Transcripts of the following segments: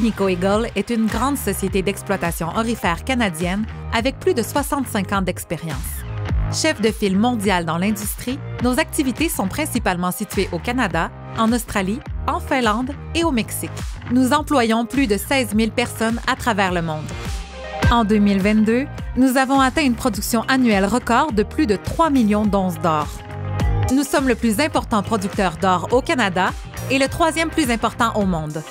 Agnico Eagle est une grande société d'exploitation aurifère canadienne avec plus de 65 ans d'expérience. Chef de file mondial dans l'industrie, nos activités sont principalement situées au Canada, en Australie, en Finlande et au Mexique. Nous employons plus de 16 000 personnes à travers le monde. En 2022, nous avons atteint une production annuelle record de plus de 3 millions d'onces d'or. Nous sommes le plus important producteur d'or au Canada et le troisième plus important au monde.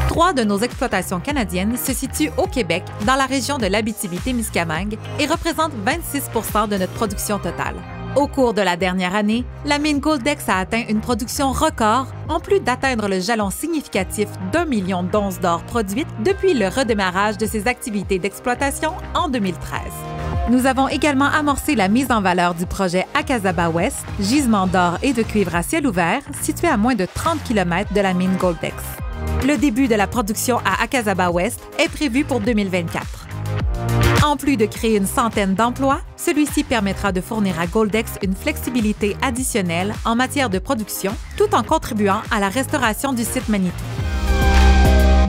3 de nos exploitations canadiennes se situent au Québec, dans la région de l'Abitibi-Témiscamingue et représentent 26 % de notre production totale. Au cours de la dernière année, la mine Goldex a atteint une production record, en plus d'atteindre le jalon significatif d'1 million d'onces d'or produites depuis le redémarrage de ses activités d'exploitation en 2013. Nous avons également amorcé la mise en valeur du projet Akasaba West, gisement d'or et de cuivre à ciel ouvert, situé à moins de 30 km de la mine Goldex. Le début de la production à Akasaba West est prévu pour 2024. En plus de créer une centaine d'emplois, celui-ci permettra de fournir à Goldex une flexibilité additionnelle en matière de production, tout en contribuant à la restauration du site Manitou.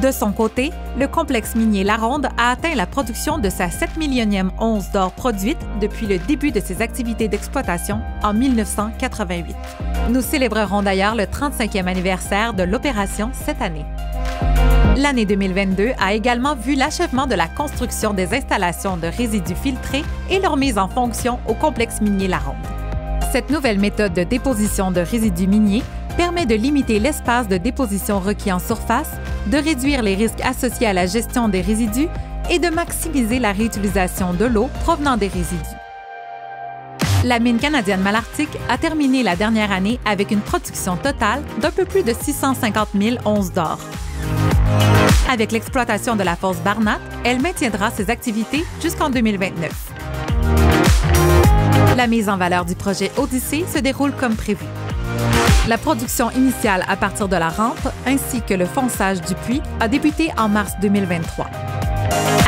De son côté, le complexe minier LaRonde a atteint la production de sa 7 millionième once d'or produite depuis le début de ses activités d'exploitation en 1988. Nous célébrerons d'ailleurs le 35e anniversaire de l'opération cette année. L'année 2022 a également vu l'achèvement de la construction des installations de résidus filtrés et leur mise en fonction au complexe minier LaRonde. Cette nouvelle méthode de déposition de résidus miniers permet de limiter l'espace de déposition requis en surface, de réduire les risques associés à la gestion des résidus et de maximiser la réutilisation de l'eau provenant des résidus. La mine canadienne Malartic a terminé la dernière année avec une production totale d'un peu plus de 650 000 onces d'or. Avec l'exploitation de la fosse Barnat, elle maintiendra ses activités jusqu'en 2029. La mise en valeur du projet Odyssée se déroule comme prévu. La production initiale à partir de la rampe ainsi que le fonçage du puits a débuté en mars 2023.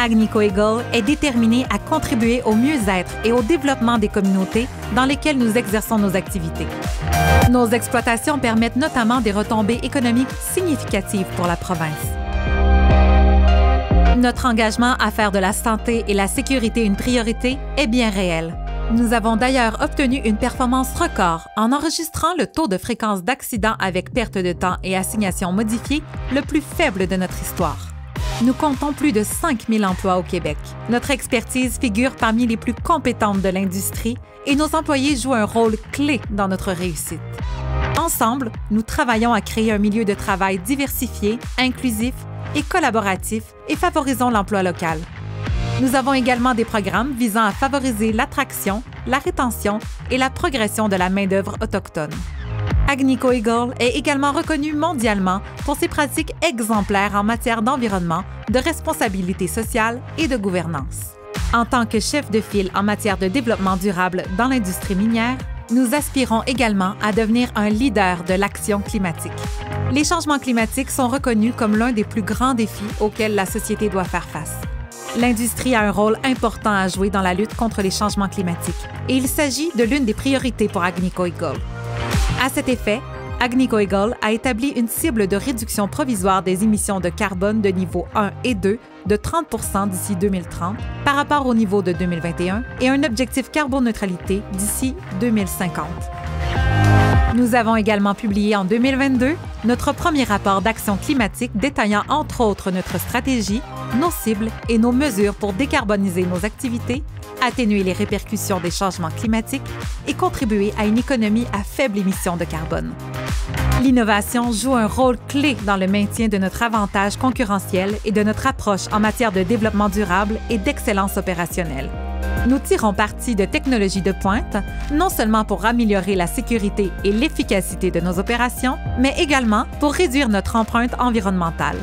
Agnico Eagle est déterminé à contribuer au mieux-être et au développement des communautés dans lesquelles nous exerçons nos activités. Nos exploitations permettent notamment des retombées économiques significatives pour la province. Notre engagement à faire de la santé et la sécurité une priorité est bien réel. Nous avons d'ailleurs obtenu une performance record en enregistrant le taux de fréquence d'accidents avec perte de temps et assignation modifiée le plus faible de notre histoire. Nous comptons plus de 5 000 emplois au Québec. Notre expertise figure parmi les plus compétentes de l'industrie et nos employés jouent un rôle clé dans notre réussite. Ensemble, nous travaillons à créer un milieu de travail diversifié, inclusif et collaboratif et favorisons l'emploi local. Nous avons également des programmes visant à favoriser l'attraction, la rétention et la progression de la main-d'œuvre autochtone. Agnico Eagle est également reconnu mondialement pour ses pratiques exemplaires en matière d'environnement, de responsabilité sociale et de gouvernance. En tant que chef de file en matière de développement durable dans l'industrie minière, nous aspirons également à devenir un leader de l'action climatique. Les changements climatiques sont reconnus comme l'un des plus grands défis auxquels la société doit faire face. L'industrie a un rôle important à jouer dans la lutte contre les changements climatiques et il s'agit de l'une des priorités pour Agnico Eagle. À cet effet, Agnico Eagle a établi une cible de réduction provisoire des émissions de carbone de niveau 1 et 2 de 30 % d'ici 2030 par rapport au niveau de 2021 et un objectif carboneutralité d'ici 2050. Nous avons également publié en 2022 notre premier rapport d'action climatique détaillant entre autres notre stratégie, nos cibles et nos mesures pour décarboniser nos activités, atténuer les répercussions des changements climatiques et contribuer à une économie à faible émission de carbone. L'innovation joue un rôle clé dans le maintien de notre avantage concurrentiel et de notre approche en matière de développement durable et d'excellence opérationnelle. Nous tirons parti de technologies de pointe, non seulement pour améliorer la sécurité et l'efficacité de nos opérations, mais également pour réduire notre empreinte environnementale.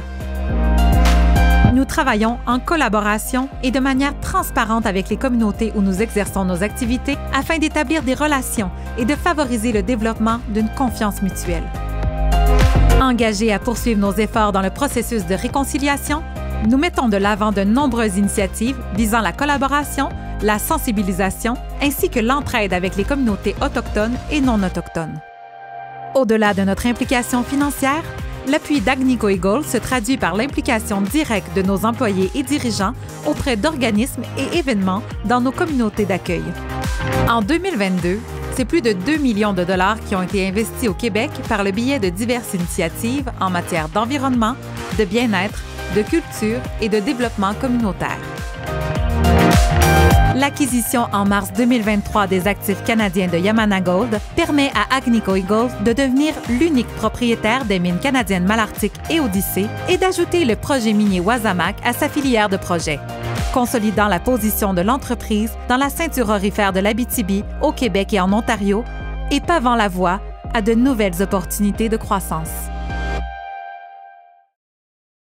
Nous travaillons en collaboration et de manière transparente avec les communautés où nous exerçons nos activités afin d'établir des relations et de favoriser le développement d'une confiance mutuelle. Engagés à poursuivre nos efforts dans le processus de réconciliation, nous mettons de l'avant de nombreuses initiatives visant la collaboration, la sensibilisation ainsi que l'entraide avec les communautés autochtones et non autochtones. Au-delà de notre implication financière, L'appui d'Agnico Eagle se traduit par l'implication directe de nos employés et dirigeants auprès d'organismes et événements dans nos communautés d'accueil. En 2022, c'est plus de 2 millions de dollars qui ont été investis au Québec par le biais de diverses initiatives en matière d'environnement, de bien-être, de culture et de développement communautaire. L'acquisition en mars 2023 des actifs canadiens de Yamana Gold permet à Agnico Eagle de devenir l'unique propriétaire des mines canadiennes Malartic et Odyssey et d'ajouter le projet minier Wasamac à sa filière de projets, consolidant la position de l'entreprise dans la ceinture aurifère de l'Abitibi, au Québec et en Ontario, et pavant la voie à de nouvelles opportunités de croissance.